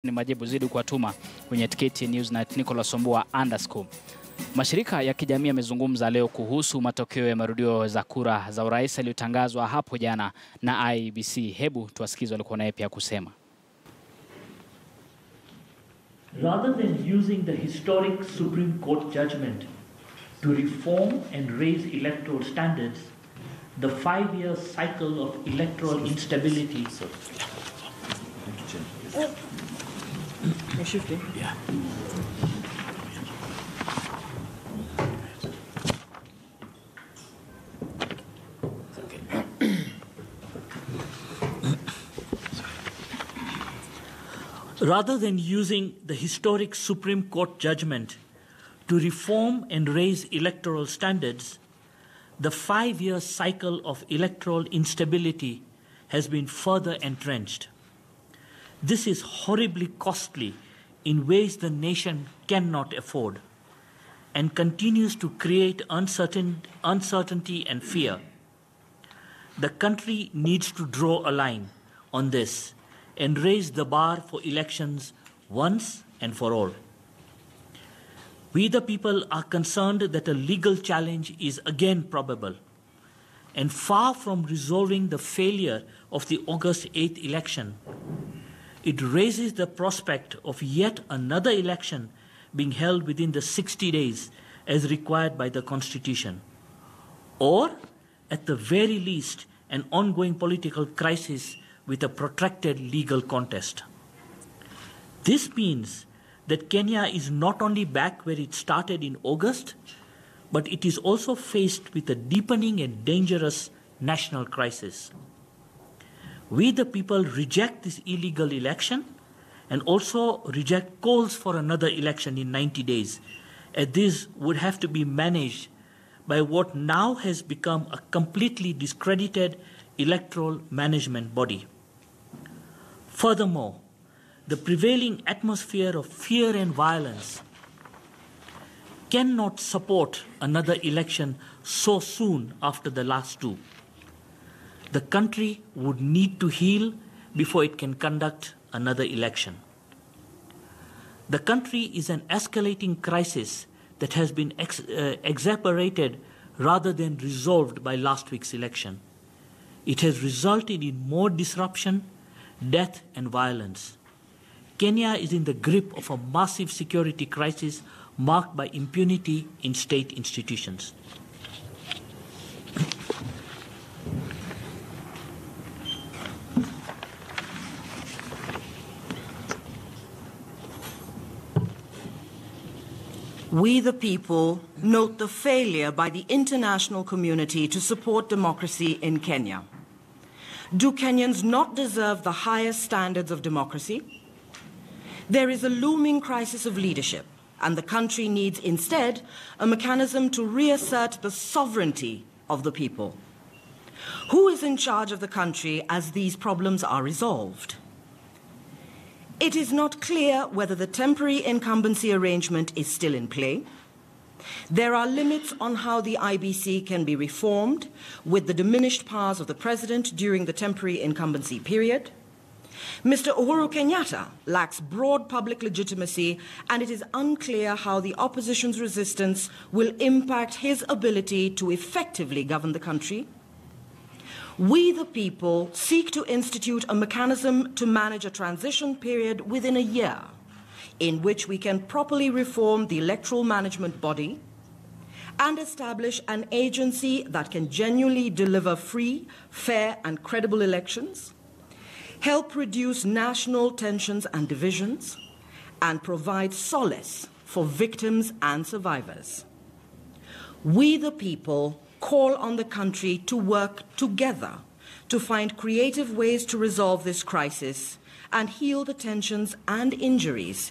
Ni majibu zidi kuwatuma kwenye tiketi News na Nicholas Sombua _ Mashirika ya kijamii yamezungumza leo kuhusu matokeo ya marudio za kura za urais yaliyotangazwa hapo jana na IEBC. Hebu tuwasikize walikuwa naye pia kusema. Rather than using the historic Supreme Court judgment to reform and raise electoral standards, the 5-year cycle of electoral instability Rather than using the historic Supreme Court judgment to reform and raise electoral standards, the 5-year cycle of electoral instability has been further entrenched. This is horribly costly in ways the nation cannot afford and continues to create uncertainty and fear. The country needs to draw a line on this and raise the bar for elections once and for all. We the people are concerned that a legal challenge is again probable, and far from resolving the failure of the August 8th election, it raises the prospect of yet another election being held within the 60 days as required by the Constitution, or at the very least an ongoing political crisis with a protracted legal contest. This means that Kenya is not only back where it started in August, but it is also faced with a deepening and dangerous national crisis. We the people reject this illegal election and also reject calls for another election in 90 days, as this would have to be managed by what now has become a completely discredited electoral management body. Furthermore, the prevailing atmosphere of fear and violence cannot support another election so soon after the last two. The country would need to heal before it can conduct another election. The country is an escalating crisis that has been exacerbated rather than resolved by last week's election. It has resulted in more disruption, death and violence. Kenya is in the grip of a massive security crisis marked by impunity in state institutions. We the people note the failure by the international community to support democracy in Kenya. Do Kenyans not deserve the highest standards of democracy? There is a looming crisis of leadership, and the country needs instead a mechanism to reassert the sovereignty of the people. Who is in charge of the country as these problems are resolved? It is not clear whether the temporary incumbency arrangement is still in play. There are limits on how the IBC can be reformed with the diminished powers of the president during the temporary incumbency period. Mr. Uhuru Kenyatta lacks broad public legitimacy, and it is unclear how the opposition's resistance will impact his ability to effectively govern the country. We the people seek to institute a mechanism to manage a transition period within a year, in which we can properly reform the electoral management body and establish an agency that can genuinely deliver free, fair and credible elections, help reduce national tensions and divisions, and provide solace for victims and survivors. We the people call on the country to work together to find creative ways to resolve this crisis and heal the tensions and injuries